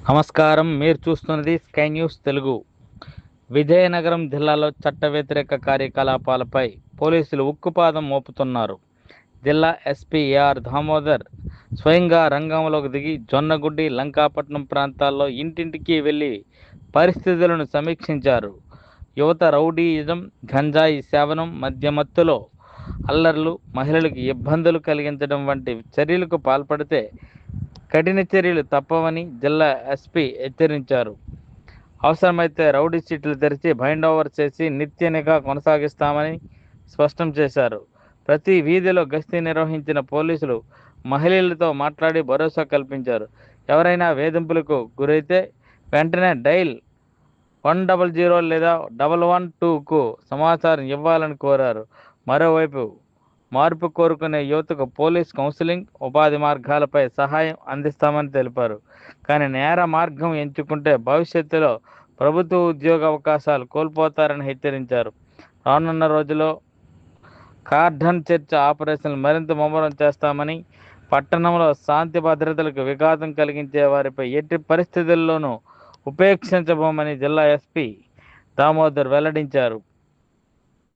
నమస్కారం. మీరు చూస్తున్నది స్కై న్యూస్ తెలుగు. విజయనగరం జిల్లాలో చట్ట వ్యతిరేక కార్యకలాపాలపై పోలీసులు ఉక్కుపాదం మోపుతున్నారు. జిల్లా ఎస్పీ ఏఆర్ దామోదర్ స్వయంగా రంగంలోకి దిగి జొన్నగుడ్డి, లంకాపట్నం ప్రాంతాల్లో ఇంటింటికి వెళ్లి పరిస్థితులను సమీక్షించారు. యువత రౌడీయిజం, గంజాయి సేవనం, మద్యమత్తులో అల్లర్లు, మహిళలకు ఇబ్బందులు కలిగించడం వంటి చర్యలకు పాల్పడితే కఠిన చర్యలు తప్పవని జిల్లా ఎస్పీ హెచ్చరించారు. అవసరమైతే రౌడీ షీట్లు తెరిచి బైండ్ ఓవర్ చేసి నిత్య నిఘా కొనసాగిస్తామని స్పష్టం చేశారు. ప్రతి వీధిలో గస్తీ నిర్వహించిన పోలీసులు మహిళలతో మాట్లాడి భరోసా కల్పించారు. ఎవరైనా వేధింపులకు గురైతే వెంటనే డైల్ 100 లేదా 112కు సమాచారం ఇవ్వాలని కోరారు. మరోవైపు మార్పు కోరుకునే యువతకు పోలీస్ కౌన్సిలింగ్, ఉపాధి మార్గాలపై సహాయం అందిస్తామని తెలిపారు. కానీ నేర మార్గం ఎంచుకుంటే భవిష్యత్తులో ప్రభుత్వ ఉద్యోగ అవకాశాలు కోల్పోతారని హెచ్చరించారు. రానున్న రోజుల్లో కార్డన్ చర్చ ఆపరేషన్లు మరింత ముమ్మరం చేస్తామని, పట్టణంలో శాంతి భద్రతలకు విఘాతం కలిగించే వారిపై ఎట్టి పరిస్థితుల్లోనూ ఉపేక్షించబోమని జిల్లా ఎస్పీ దామోదర్ వెల్లడించారు.